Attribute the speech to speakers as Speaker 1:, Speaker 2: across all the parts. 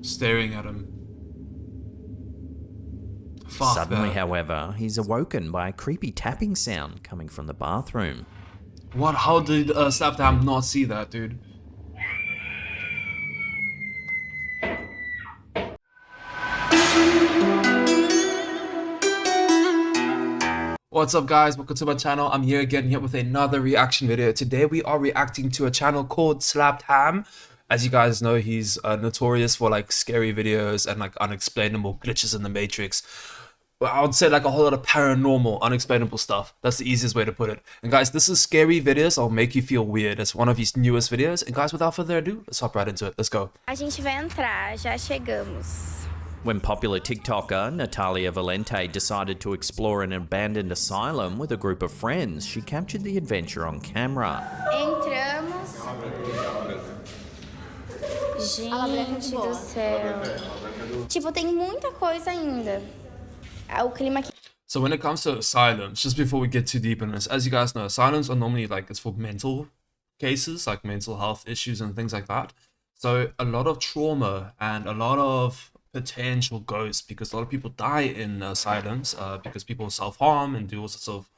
Speaker 1: staring at him. Fuck
Speaker 2: Suddenly,
Speaker 1: that.
Speaker 2: however, he's awoken by a creepy tapping sound coming from the bathroom.
Speaker 1: What? How did Slapdam not see that, dude? What's up, guys? Welcome to my channel. I'm here again with another reaction video. Today we are reacting to a channel called Slapped Ham. As you guys know, he's notorious for like scary videos and like unexplainable glitches in the Matrix. Well, I would say like a whole lot of paranormal, unexplainable stuff. That's the easiest way to put it. And guys, this is scary videos. I'll make you feel weird. It's one of his newest videos. And guys, without further ado, let's hop right into it. Let's go.
Speaker 3: A gente vai entrar, já chegamos.
Speaker 2: When popular TikToker Natalia Valente decided to explore an abandoned asylum with a group of friends, she captured the adventure on camera.
Speaker 3: Entramos. Gente do céu. Tipo, tem muita coisa ainda. O clima aqui.
Speaker 1: So when it comes to asylums, just before we get too deep in this, as you guys know, asylums are normally like, it's for mental cases, like mental health issues and things like that. So a lot of trauma and a lot of potential ghosts, because a lot of people die in asylums because people self-harm and do all sorts of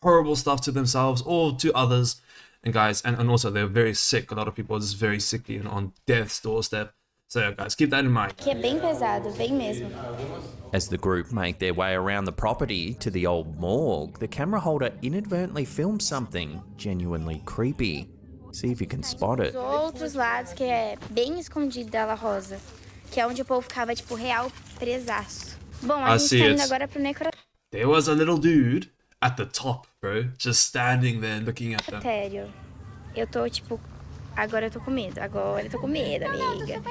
Speaker 1: horrible stuff to themselves or to others. And guys, and also they're very sick. A lot of people are just very sickly and on death's doorstep. So yeah, guys, keep that in mind.
Speaker 3: Que é bem pesado, bem mesmo.
Speaker 2: As the group make their way around the property to the old morgue, the camera holder inadvertently films something genuinely creepy. See if you can spot it.
Speaker 3: Os outros lados, que é bem escondido da La Rosa. Que é onde o povo ficava, tipo, real presaço. Bom, a gente tá indo agora pro
Speaker 1: There was a little dude at the top, bro, just standing there looking at them.
Speaker 3: necrotério. Eu tô, tipo, agora eu tô com medo. Agora eu tô com medo, amiga.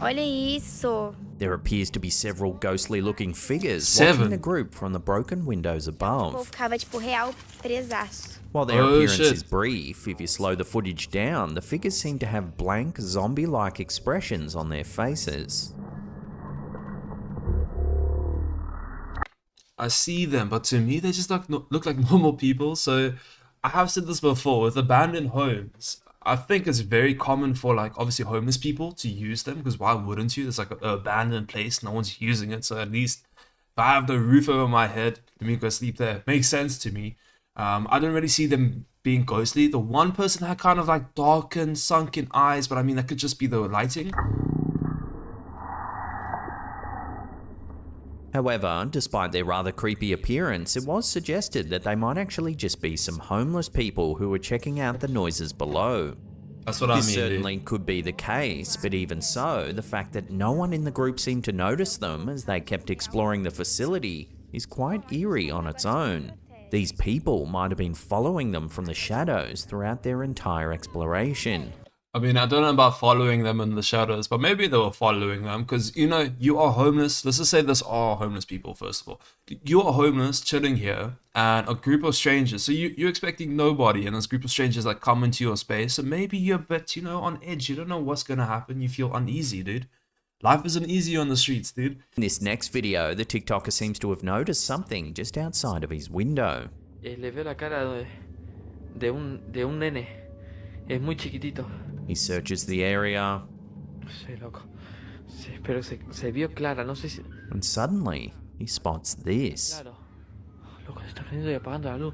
Speaker 3: Olha isso.
Speaker 2: There appears to be several ghostly-looking figures watching the group from the broken windows
Speaker 3: O povo
Speaker 2: above.
Speaker 3: ficava, tipo, real presaço.
Speaker 2: While their appearance is brief, if you slow the footage down, the figures seem to have blank, zombie-like expressions on their faces.
Speaker 1: I see them, but to me they just look like normal people. So I have said this before, with abandoned homes, I think it's very common for like obviously homeless people to use them, because why wouldn't you? It's like an abandoned place, no one's using it, so at least if I have the roof over my head, let me go sleep there. It makes sense to me. I don't really see them being ghostly. The one person had kind of like darkened, sunken eyes, but I mean that could just be the lighting.
Speaker 2: However, despite their rather creepy appearance, it was suggested that they might actually just be some homeless people who were checking out the noises below.
Speaker 1: That's what I mean.
Speaker 2: This certainly could be the case, but even so, the fact that no one in the group seemed to notice them as they kept exploring the facility is quite eerie on its own. These people might have been following them from the shadows throughout their entire exploration.
Speaker 1: I mean, I don't know about following them in the shadows, but maybe they were following them because, you know, you are homeless. Let's just say this are homeless people, first of all. You are homeless, chilling here, and a group of strangers. So you're expecting nobody, and this group of strangers like come into your space. So maybe you're a bit, you know, on edge. You don't know what's going to happen. You feel uneasy, dude. Life isn't easy on the streets, dude.
Speaker 2: In this next video, the TikToker seems to have noticed something just outside of his window.
Speaker 4: Le veo la cara de un nene. Es muy chiquitito.
Speaker 2: He searches the area.
Speaker 4: No sé, loco. Sí, pero se vio clara, no sé si...
Speaker 2: And suddenly, he spots this.
Speaker 4: Claro. Loco, se está prendiendo y apagando la luz.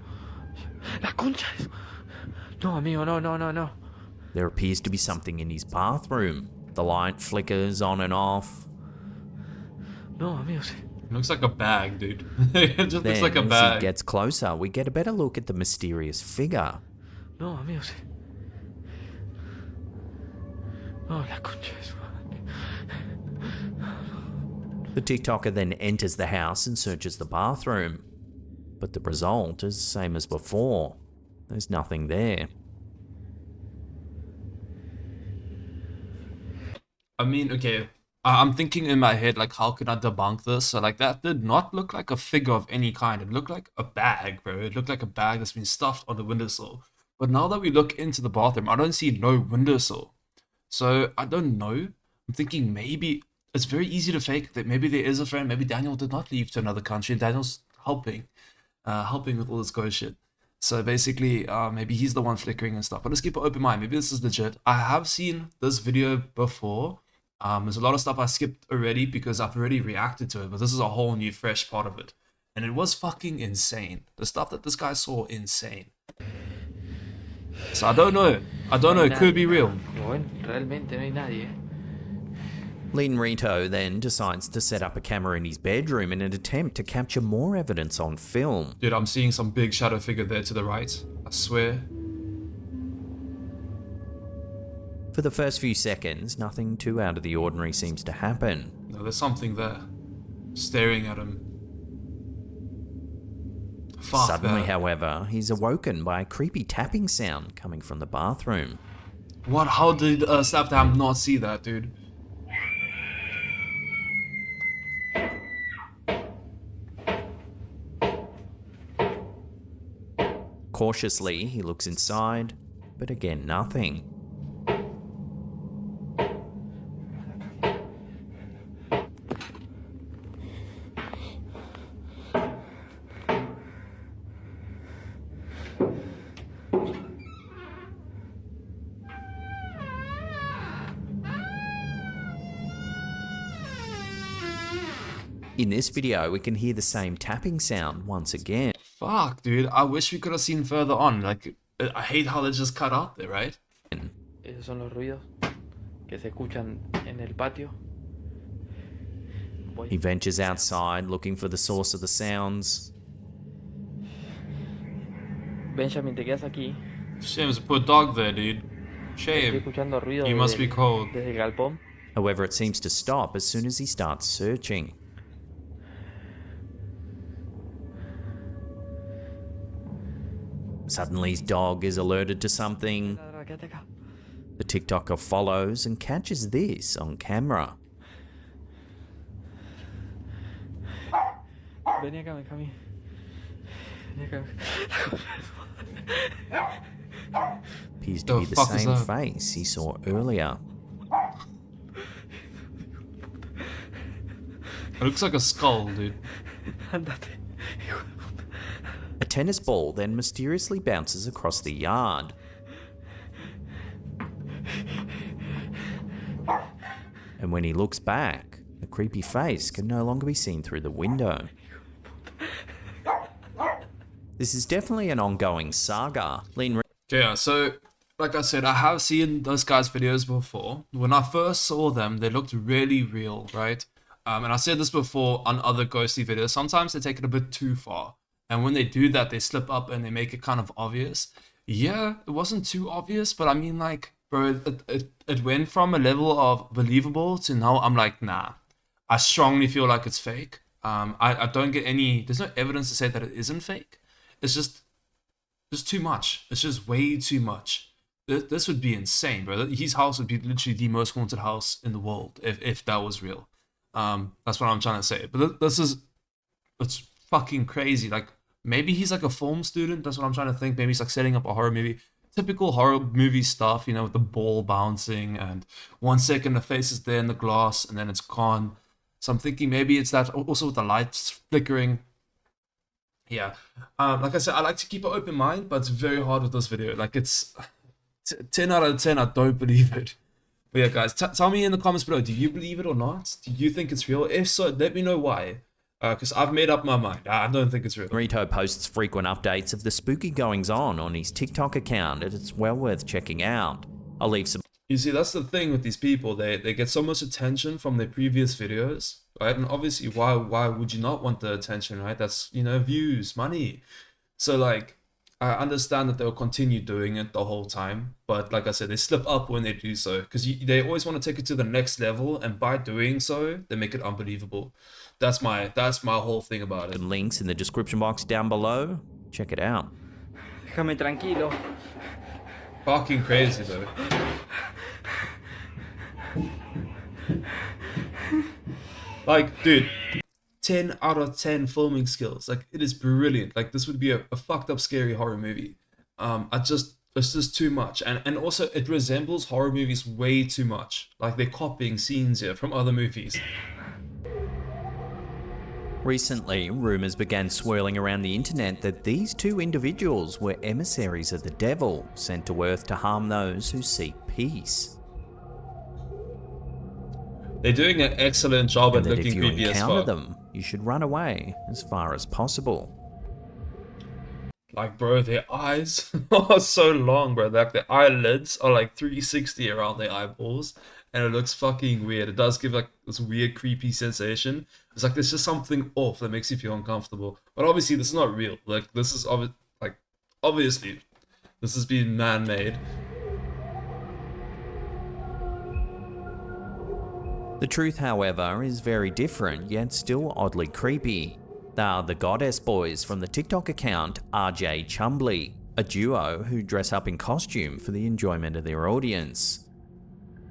Speaker 4: ¡La concha! No, amigo, no.
Speaker 2: There appears to be something in his bathroom. The light flickers on and off.
Speaker 4: No, amigo, sí.
Speaker 1: It looks like a bag, dude. It just looks like a
Speaker 2: As
Speaker 1: bag.
Speaker 2: he gets closer, we get a better look at the mysterious figure.
Speaker 4: No, amigo, sí. No, la concha de su madre.
Speaker 2: The TikToker then enters the house and searches the bathroom. But the result is the same as before. There's nothing there.
Speaker 1: I mean, okay, I'm thinking in my head, like, how can I debunk this? So, like, that did not look like a figure of any kind. It looked like a bag, bro. It looked like a bag that's been stuffed on the windowsill. But now that we look into the bathroom, I don't see no windowsill. So, I don't know. I'm thinking maybe it's very easy to fake that maybe there is a friend. Maybe Daniel did not leave to another country. Daniel's helping with all this ghost shit. So basically, maybe he's the one flickering and stuff. But let's keep an open mind. Maybe this is legit. I have seen this video before. There's a lot of stuff I skipped already because I've already reacted to it, but this is a whole new fresh part of it. And it was fucking insane. The stuff that this guy saw, insane. So I don't know. It could be real.
Speaker 4: Bueno, realmente no hay nadie.
Speaker 2: Lin Rito then decides to set up a camera in his bedroom in an attempt to capture more evidence on film.
Speaker 1: Dude, I'm seeing some big shadow figure there to the right. I swear.
Speaker 2: For the first few seconds, nothing too out of the ordinary seems to happen.
Speaker 1: No, there's something there. Staring at him. Fuck
Speaker 2: Suddenly,
Speaker 1: that.
Speaker 2: however, he's awoken by a creepy tapping sound coming from the bathroom.
Speaker 1: What? How did Slapdam not see that, dude?
Speaker 2: Cautiously, he looks inside, but again, nothing. In this video, we can hear the same tapping sound once again.
Speaker 1: Fuck, dude. I wish we could have seen further on. Like, I hate how they just cut out there, right?
Speaker 4: Esos son los ruidos que se escuchan en el patio.
Speaker 2: He ventures outside looking for the source of the sounds.
Speaker 4: Benjamin, te quedas aquí.
Speaker 1: Shame to put dog there, dude.
Speaker 4: Estoy
Speaker 1: Shame.
Speaker 4: escuchando ruidos
Speaker 1: You must be cold.
Speaker 4: desde el galpón.
Speaker 2: However, it seems to stop as soon as he starts searching. Suddenly, his dog is alerted to something.
Speaker 4: Quédate acá.
Speaker 2: The TikToker follows and catches this on camera.
Speaker 4: Vení acá, Benjamín. Vení acá.
Speaker 2: Appears to
Speaker 1: The
Speaker 2: be the
Speaker 1: fuck is
Speaker 2: same
Speaker 1: that?
Speaker 2: face he saw earlier.
Speaker 1: It looks like a skull, dude.
Speaker 4: Ándate.
Speaker 2: A tennis ball then mysteriously bounces across the yard. And when he looks back, the creepy face can no longer be seen through the window. This is definitely an ongoing saga.
Speaker 1: Okay, yeah, so like I said, I have seen those guys' videos before. When I first saw them, they looked really real, right? And I said this before on other ghostly videos. Sometimes they take it a bit too far. And when they do that, they slip up and they make it kind of obvious. Yeah, it wasn't too obvious, but I mean, like, bro, it went from a level of believable to now I'm like, nah. I strongly feel like it's fake. I don't get any, there's no evidence to say that it isn't fake. It's just too much. It's just way too much. This would be insane, bro. His house would be literally the most haunted house in the world if that was real. That's what I'm trying to say. But it's fucking crazy. Like, maybe he's like a film student. That's what I'm trying to think. Maybe he's like setting up a horror movie. Typical horror movie stuff, you know, with the ball bouncing and 1 second the face is there in the glass and then it's gone. So I'm thinking maybe it's that, also with the lights flickering. Yeah. Like I said, I like to keep an open mind, but it's very hard with this video. Like, it's 10 out of 10. I don't believe it. But yeah, guys, tell me in the comments below, do you believe it or not? Do you think it's real? If so, let me know why. Because I've made up my mind. I don't think it's real.
Speaker 2: Rito posts frequent updates of the spooky goings-on his TikTok account, and it's well worth checking out. I'll leave some...
Speaker 1: You see, that's the thing with these people. They get so much attention from their previous videos, right? And obviously, why would you not want the attention, right? That's, you know, views, money. So, like, I understand that they'll continue doing it the whole time. But like I said, they slip up when they do so. Because they always want to take it to the next level. And by doing so, they make it unbelievable. That's my whole thing about it.
Speaker 2: links in the description box down below. Check it out.
Speaker 4: Déjame tranquilo.
Speaker 1: Fucking crazy, though. Like, dude, 10 out of 10 filming skills. Like, it is brilliant. Like, this would be a fucked up scary horror movie. It's just too much. And also, it resembles horror movies way too much. Like, they're copying scenes here from other movies.
Speaker 2: Recently, rumours began swirling around the internet that these two individuals were emissaries of the devil, sent to Earth to harm those who seek peace.
Speaker 1: They're doing an excellent job
Speaker 2: and
Speaker 1: at
Speaker 2: that
Speaker 1: looking
Speaker 2: if you
Speaker 1: creepy as
Speaker 2: encounter
Speaker 1: fuck.
Speaker 2: them, you should run away as far as possible.
Speaker 1: Like, bro, their eyes are so long, bro. Like, their eyelids are like 360 around their eyeballs, and it looks fucking weird. It does give like this weird, creepy sensation. It's like there's just something off that makes you feel uncomfortable. But obviously, this is not real. Like, this is obviously, this has been man-made.
Speaker 2: The truth, however, is very different, yet still oddly creepy. They are the Goddess Boys from the TikTok account RJ Chumbly, a duo who dress up in costume for the enjoyment of their audience.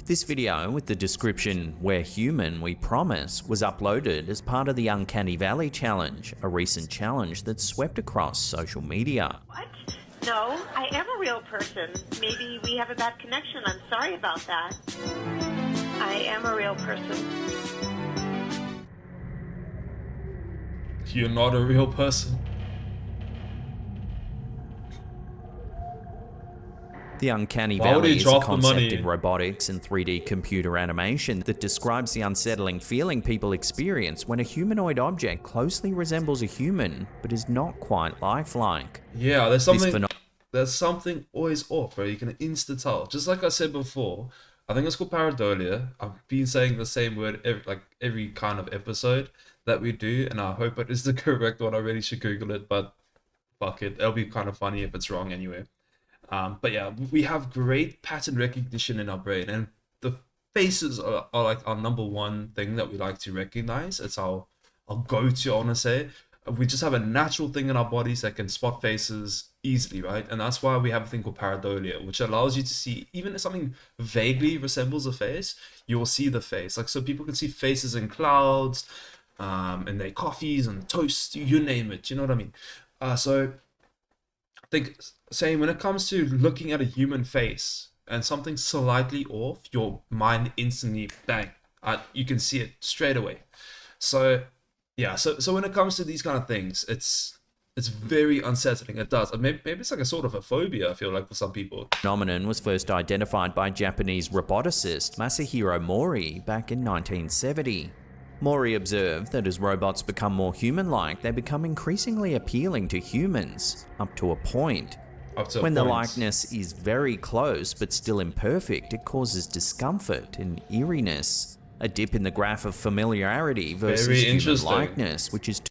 Speaker 2: This video, with the description "We're human, we promise," was uploaded as part of the Uncanny Valley Challenge, a recent challenge that swept across social media.
Speaker 5: What? No, I am a real person. Maybe we have a bad connection. I'm sorry about that. I am a real person.
Speaker 1: You're not a real person.
Speaker 2: The Uncanny
Speaker 1: Why would he
Speaker 2: Valley is a
Speaker 1: drop the
Speaker 2: concept
Speaker 1: money?
Speaker 2: in robotics and 3D computer animation that describes the unsettling feeling people experience when a humanoid object closely resembles a human but is not quite lifelike.
Speaker 1: Yeah,
Speaker 2: This
Speaker 1: there's something always off, bro. You can insta tell. Just like I said before, I think it's called pareidolia. I've been saying the same word every kind of episode that we do, and I hope it is the correct one. I really should Google it, but fuck it. It'll be kind of funny if it's wrong anyway. But yeah, we have great pattern recognition in our brain, and the faces are like our number one thing that we like to recognize. It's our go-to, I want to say. We just have a natural thing in our bodies that can spot faces easily, right? And that's why we have a thing called pareidolia, which allows you to see, even if something vaguely resembles a face, you will see the face. Like, so people can see faces in clouds, in their coffees and toast, you name it, you know what I mean? So I think saying when it comes to looking at a human face and something slightly off, your mind instantly, bang, you can see it straight away. So yeah, so when it comes to these kind of things, it's very unsettling. It does. Maybe it's like a sort of a phobia, I feel like, for some people.
Speaker 2: phenomenon was first identified by Japanese roboticist Masahiro Mori back in 1970. Mori observed that as robots become more human-like, they become increasingly appealing to humans, up to a point. When the likeness is very close but still imperfect, it causes discomfort and eeriness. A dip in the graph of familiarity versus human likeness, which is...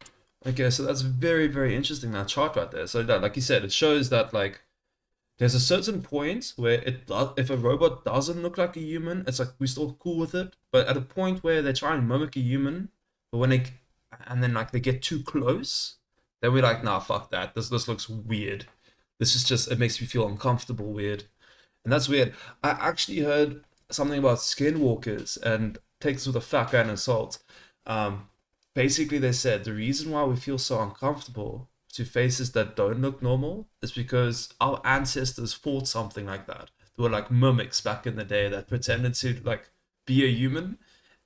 Speaker 1: Okay, so that's very, very interesting, that chart right there. So that, like you said, it shows that, like, there's a certain point where if a robot doesn't look like a human, it's like we're still cool with it. But at a point where they try and mimic a human, but then like they get too close, then we're like, nah, fuck that. This looks weird. This is just, it makes me feel uncomfortable, weird. And that's weird. I actually heard something about skinwalkers, and take this with a fat grain of salt. Basically, they said the reason why we feel so uncomfortable to faces that don't look normal is because our ancestors fought something like that. They were like mimics back in the day that pretended to like be a human,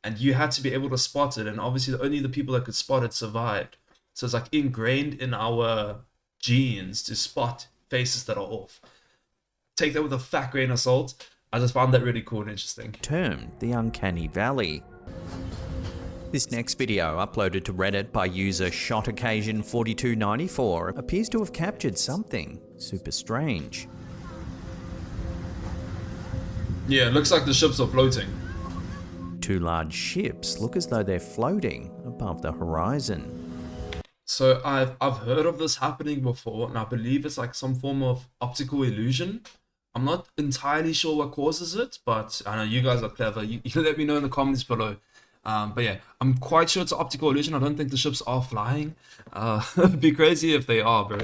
Speaker 1: and you had to be able to spot it. And obviously, only the people that could spot it survived. So it's like ingrained in our genes to spot faces that are off. Take that with a fat grain of salt. I just found that really cool and interesting.
Speaker 2: Termed the Uncanny Valley. This next video, uploaded to Reddit by user ShotOccasion4294, appears to have captured something super strange.
Speaker 1: Yeah, it looks like the ships are floating.
Speaker 2: Two large ships look as though they're floating above the horizon.
Speaker 1: So I've heard of this happening before, and I believe it's like some form of optical illusion. I'm not entirely sure what causes it, but I know you guys are clever. You can let me know in the comments below. But yeah, I'm quite sure it's an optical illusion. I don't think the ships are flying. It'd be crazy if they are, bro.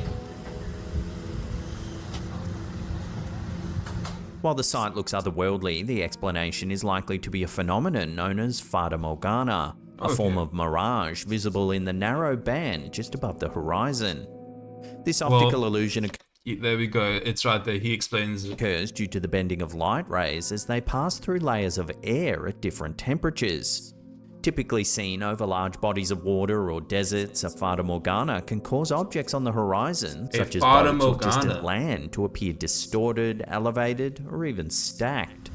Speaker 2: While the sight looks otherworldly, the explanation is likely to be a phenomenon known as Fata Morgana, a form of mirage visible in the narrow band just above the horizon. This optical illusion
Speaker 1: there we go. It's right there. He explains it.
Speaker 2: Occurs due to the bending of light rays as they pass through layers of air at different temperatures. Typically seen over large bodies of water or deserts, a Fata Morgana can cause objects on the horizon, such as boats or distant land, to appear distorted, elevated, or even stacked.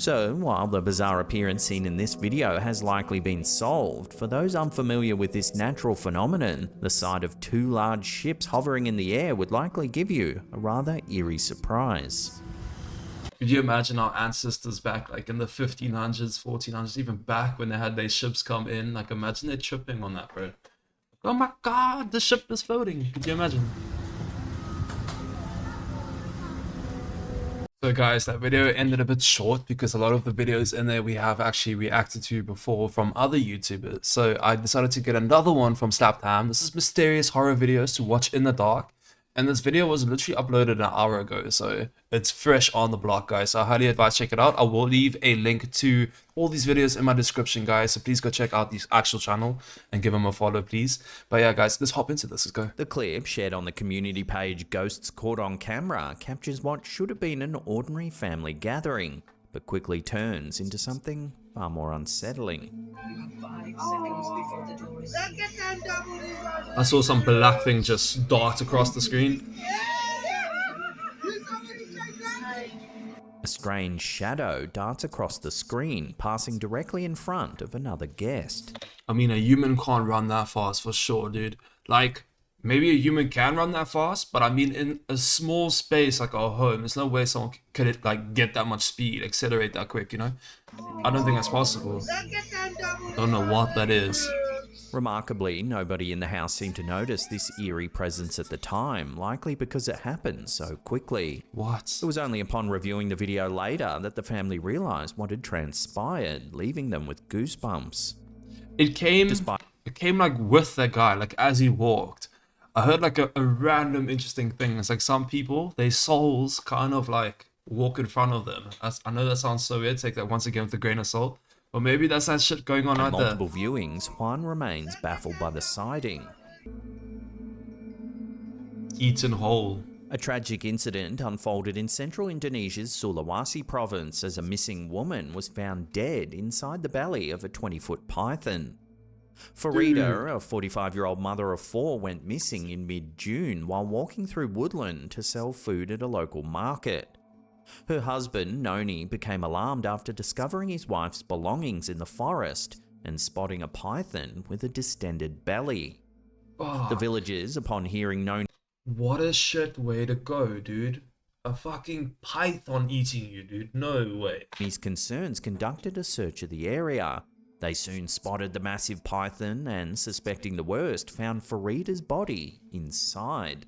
Speaker 2: So, while the bizarre appearance seen in this video has likely been solved, for those unfamiliar with this natural phenomenon, the sight of two large ships hovering in the air would likely give you a rather eerie surprise.
Speaker 1: Could you imagine our ancestors back like in the 1500s, 1400s, even back when they had their ships come in? Like imagine they're tripping on that, bro. Oh my god, the ship is floating. Could you imagine? So guys, that video ended a bit short because a lot of the videos in there we have actually reacted to before from other YouTubers. So I decided to get another one from Slaptham. This is mysterious horror videos to watch in the dark. And this video was literally uploaded an hour ago, so it's fresh on the block, guys. So I highly advise check it out. I will leave a link to all these videos in my description, guys. So please go check out the actual channel and give them a follow, please. But yeah, guys, let's hop into this. Let's go.
Speaker 2: The clip, shared on the community page Ghosts Caught on Camera, captures what should have been an ordinary family gathering, but quickly turns into something far more unsettling.
Speaker 1: I saw some black thing just dart across the screen.
Speaker 2: A strange shadow darts across the screen, passing directly in front of another guest.
Speaker 1: I mean, a human can't run that fast for sure, dude. Like, maybe a human can run that fast, but I mean, in a small space like our home, there's no way someone could like get that much speed, accelerate that quick, you know? I don't think that's possible. Don't know what that is.
Speaker 2: Remarkably, nobody in the house seemed to notice this eerie presence at the time, likely because it happened so quickly.
Speaker 1: What?
Speaker 2: It was only upon reviewing the video later that the family realised what had transpired, leaving them with goosebumps.
Speaker 1: It came like with that guy, like as he walked. I heard like a random interesting thing. It's like some people, their souls kind of like walk in front of them. I know that sounds so weird, take that once again with a grain of salt. But maybe that's that shit going on right there.
Speaker 2: Multiple viewings, Juan remains baffled by the sighting.
Speaker 1: Eaten whole.
Speaker 2: A tragic incident unfolded in central Indonesia's Sulawesi province as a missing woman was found dead inside the belly of a 20-foot python. Farida, a 45-year-old mother of 4, went missing in mid-June while walking through woodland to sell food at a local market. Her husband, Noni, became alarmed after discovering his wife's belongings in the forest and spotting a python with a distended belly.
Speaker 1: Oh,
Speaker 2: The villagers, upon hearing Noni,
Speaker 1: what a shit way to go, dude. A fucking python eating you, dude. No way.
Speaker 2: His concerns, conducted a search of the area. They soon spotted the massive python and, suspecting the worst, found Farida's body inside.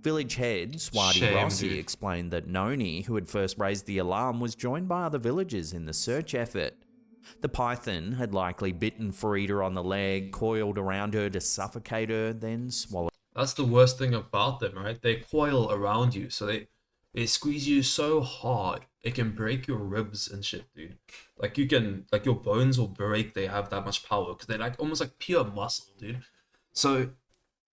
Speaker 2: Village head Swati
Speaker 1: Shame,
Speaker 2: Rossi
Speaker 1: dude.
Speaker 2: explained that Noni, who had first raised the alarm, was joined by other villagers in the search effort. The python had likely bitten Farida on the leg, coiled around her to suffocate her, then swallowed.
Speaker 1: That's the worst thing about them, right? They coil around you, so they squeeze you so hard it can break your ribs and shit, dude. Like you can, like your bones will break. They have that much power because they're like almost like pure muscle, dude. So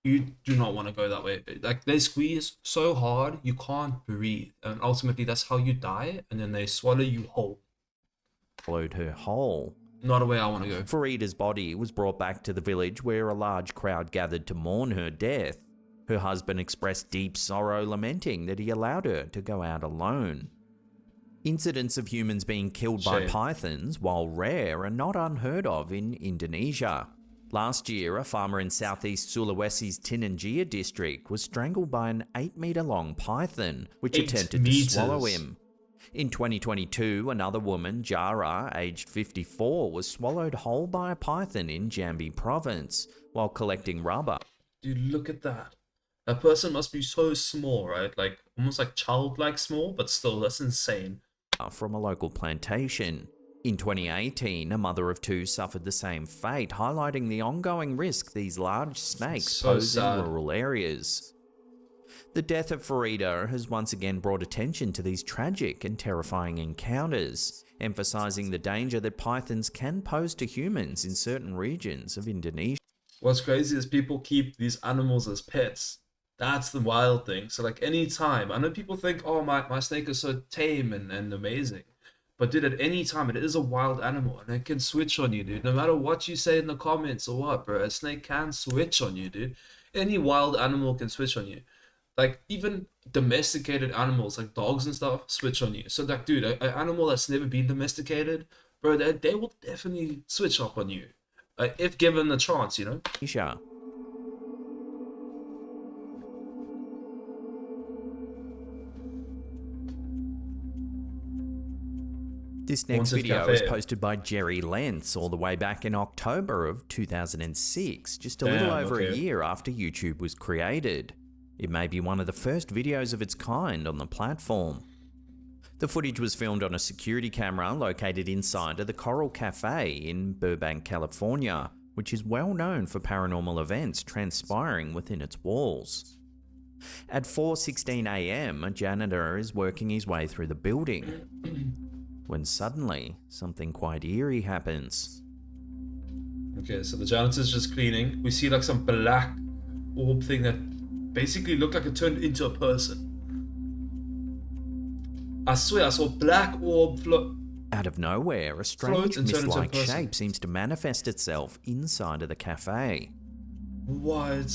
Speaker 1: you do not want to go that way. Like they squeeze so hard you can't breathe, and ultimately that's how you die. And then they swallow you whole.
Speaker 2: Swallowed her whole.
Speaker 1: Not a way I want to go.
Speaker 2: Farida's body was brought back to the village where a large crowd gathered to mourn her death. Her husband expressed deep sorrow, lamenting that he allowed her to go out alone. Incidents of humans being killed by pythons, while rare, are not unheard of in Indonesia. Last year, a farmer in southeast Sulawesi's Tinanjia district was strangled by an 8-meter-long python, which attempted to swallow him. In 2022, another woman, Jara, aged 54, was swallowed whole by a python in Jambi province while collecting rubber.
Speaker 1: Dude, look at that. That person must be so small, right? Like almost like childlike small, but still, that's insane.
Speaker 2: From a local plantation. In 2018, a mother of 2 suffered the same fate, highlighting the ongoing risk these large snakes pose in rural areas. The death of Farida has once again brought attention to these tragic and terrifying encounters, emphasizing the danger that pythons can pose to humans in certain regions of Indonesia.
Speaker 1: What's crazy is people keep these animals as pets. That's the wild thing. So like any time, I know people think, oh, my snake is so tame and amazing. But dude, at any time, it is a wild animal and it can switch on you, dude. No matter what you say in the comments or what, bro, a snake can switch on you, dude. Any wild animal can switch on you. Like even domesticated animals like dogs and stuff switch on you. So like, dude, an animal that's never been domesticated, bro, they will definitely switch up on you, if given the chance, you know.
Speaker 2: Isha. This next
Speaker 1: Haunted
Speaker 2: video
Speaker 1: Cafe.
Speaker 2: was posted by Jerry Lentz all the way back in October of 2006, just a little over a year after YouTube was created. It may be one of the first videos of its kind on the platform. The footage was filmed on a security camera located inside of the Coral Cafe in Burbank, California, which is well known for paranormal events transpiring within its walls. At 4:16 AM, a janitor is working his way through the building, when suddenly something quite eerie happens.
Speaker 1: Okay, so the janitor's just cleaning. We see like some black orb thing that basically looked like it turned into a person. I swear I saw black orb float.
Speaker 2: Out of nowhere, a strange
Speaker 1: and turn into a
Speaker 2: mist-like
Speaker 1: person.
Speaker 2: shape seems to manifest itself inside of the cafe.
Speaker 1: What?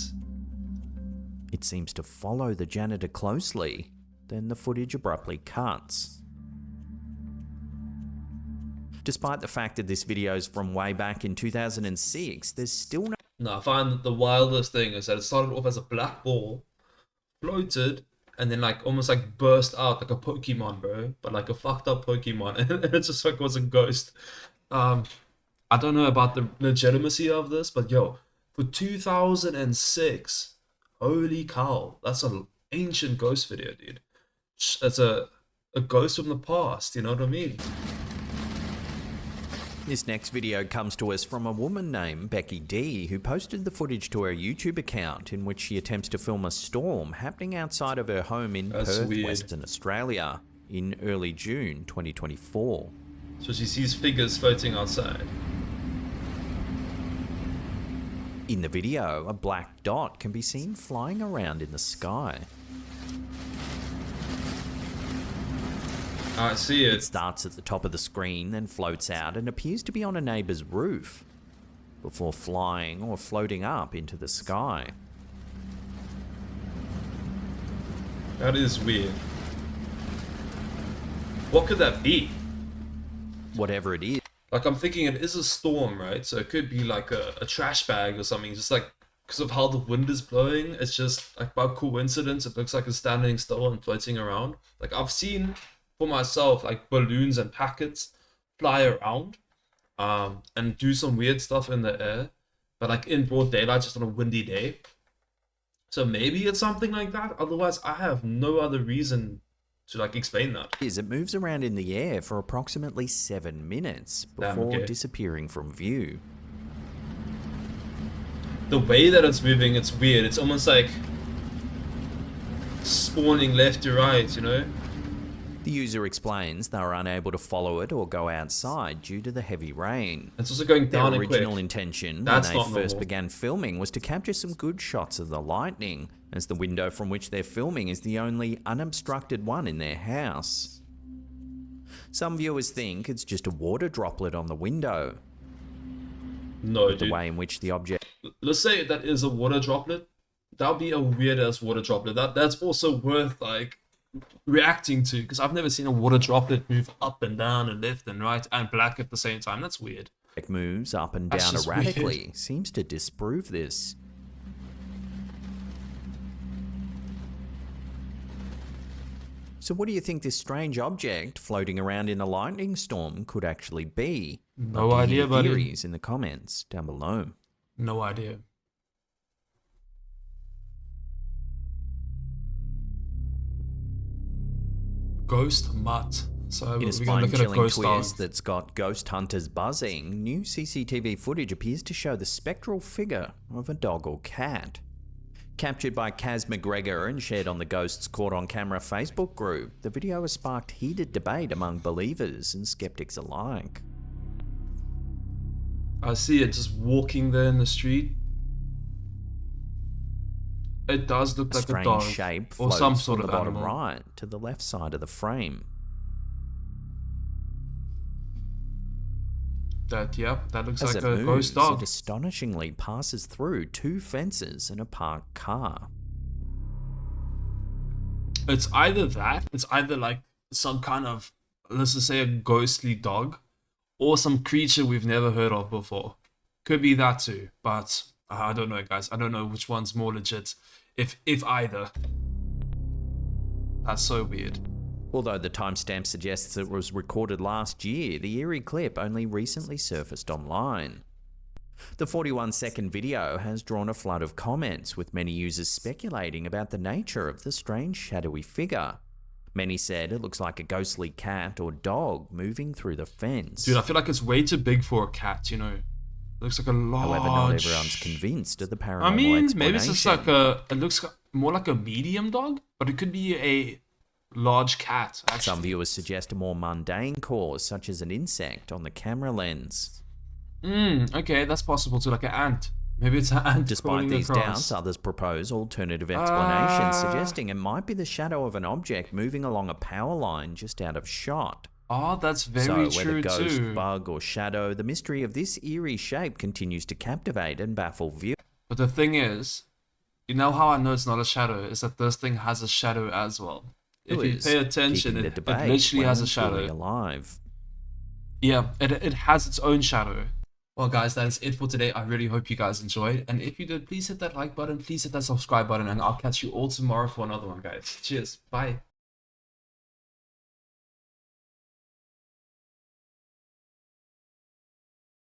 Speaker 2: It seems to follow the janitor closely, then the footage abruptly cuts. Despite the fact that this video is from way back in 2006, there's still no...
Speaker 1: No, I find that the wildest thing is that it started off as a black ball, floated, and then like almost like burst out like a Pokemon, bro. But like a fucked up Pokemon, and it just like was a ghost. I don't know about the legitimacy of this, but yo, for 2006, holy cow, that's an ancient ghost video, dude. That's a ghost from the past, you know what I mean?
Speaker 2: This next video comes to us from a woman named Becky D, who posted the footage to her YouTube account in which she attempts to film a storm happening outside of her home in Perth, Western Australia, in early June 2024.
Speaker 1: So she sees figures floating outside.
Speaker 2: In the video, a black dot can be seen flying around in the sky.
Speaker 1: I see
Speaker 2: It
Speaker 1: it.
Speaker 2: starts at the top of the screen, then floats out and appears to be on a neighbour's roof, before flying or floating up into the sky.
Speaker 1: That is weird. What could that be?
Speaker 2: Whatever it is,
Speaker 1: Like, I'm thinking it is a storm, right? So it could be like a trash bag or something. Just like, because of how the wind is blowing, it's just like by coincidence, it looks like it's standing still and floating around. Like, I've seen for myself, like balloons and packets fly around and do some weird stuff in the air, but like in broad daylight, just on a windy day. So maybe it's something like that. Otherwise, I have no other reason to like explain that.
Speaker 2: it moves around in the air for approximately 7 minutes before disappearing from view.
Speaker 1: The way that it's moving, it's weird. It's almost like spawning left to right, you know?
Speaker 2: The user explains they were unable to follow it or go outside due to the heavy rain.
Speaker 1: It's also going
Speaker 2: Their
Speaker 1: down and quick.
Speaker 2: original intention
Speaker 1: That's
Speaker 2: when they
Speaker 1: not
Speaker 2: first
Speaker 1: normal.
Speaker 2: began filming was to capture some good shots of the lightning, as the window from which they're filming is the only unobstructed one in their house. Some viewers think it's just a water droplet on the window,
Speaker 1: No,
Speaker 2: the
Speaker 1: dude.
Speaker 2: way in which the object
Speaker 1: Let's say that is a water droplet. That'll be a weird ass water droplet. That's also worth like reacting to, because I've never seen a water droplet move up and down and left and right and black at the same time. That's weird.
Speaker 2: moves up and
Speaker 1: That's
Speaker 2: down
Speaker 1: just
Speaker 2: erratically seems to disprove this. So what do you think this strange object floating around in a lightning storm could actually be?
Speaker 1: No
Speaker 2: Love to
Speaker 1: idea,
Speaker 2: hear
Speaker 1: buddy.
Speaker 2: theories in the comments down below.
Speaker 1: No idea. Ghost mutt. So
Speaker 2: In a
Speaker 1: we're gonna look at a
Speaker 2: spine-chilling
Speaker 1: ghost dog.
Speaker 2: twist that's got ghost hunters buzzing, new CCTV footage appears to show the spectral figure of a dog or cat. Captured by Kaz McGregor and shared on the Ghosts Caught on Camera Facebook group, the video has sparked heated debate among believers and skeptics alike.
Speaker 1: I see it just walking there in the street. It does look
Speaker 2: A
Speaker 1: like a
Speaker 2: strange
Speaker 1: dog
Speaker 2: shape
Speaker 1: or
Speaker 2: floats
Speaker 1: some
Speaker 2: from
Speaker 1: sort
Speaker 2: the
Speaker 1: of
Speaker 2: bottom
Speaker 1: animal.
Speaker 2: right to the left side of the frame.
Speaker 1: That looks
Speaker 2: As
Speaker 1: like
Speaker 2: it
Speaker 1: a
Speaker 2: moves,
Speaker 1: ghost dog.
Speaker 2: it astonishingly passes through 2 fences and a parked car.
Speaker 1: It's either that, it's either like some kind of, let's just say, a ghostly dog, or some creature we've never heard of before. Could be that too, but I don't know, guys. I don't know which one's more legit, if either. That's so weird.
Speaker 2: Although the timestamp suggests it was recorded last year, the eerie clip only recently surfaced online. The 41-second video has drawn a flood of comments, with many users speculating about the nature of the strange shadowy figure. Many said it looks like a ghostly cat or dog moving through the fence.
Speaker 1: Dude, I feel like it's way too big for a cat, you know. It looks like a large...
Speaker 2: However, not everyone's convinced of the paranormal
Speaker 1: I mean,
Speaker 2: explanation.
Speaker 1: maybe it's just like it looks more like a medium dog, but it could be a large cat, actually.
Speaker 2: Some viewers suggest a more mundane cause, such as an insect on the camera lens.
Speaker 1: Okay, that's possible too, like an ant. Maybe it's an ant.
Speaker 2: Despite these
Speaker 1: across.
Speaker 2: doubts, others propose alternative explanations, suggesting it might be the shadow of an object moving along a power line just out of shot.
Speaker 1: Oh, that's very
Speaker 2: so,
Speaker 1: true
Speaker 2: whether ghost,
Speaker 1: too.
Speaker 2: bug, or shadow, the mystery of this eerie shape continues to captivate and baffle viewers.
Speaker 1: But the thing is, you know how I know it's not a shadow? Is that this thing has a shadow as well. If you pay attention, it literally has a shadow.
Speaker 2: Alive.
Speaker 1: Yeah, it has its own shadow. Well, guys, that is it for today. I really hope you guys enjoyed. And if you did, please hit that like button. Please hit that subscribe button. And I'll catch you all tomorrow for another one, guys. Cheers. Bye.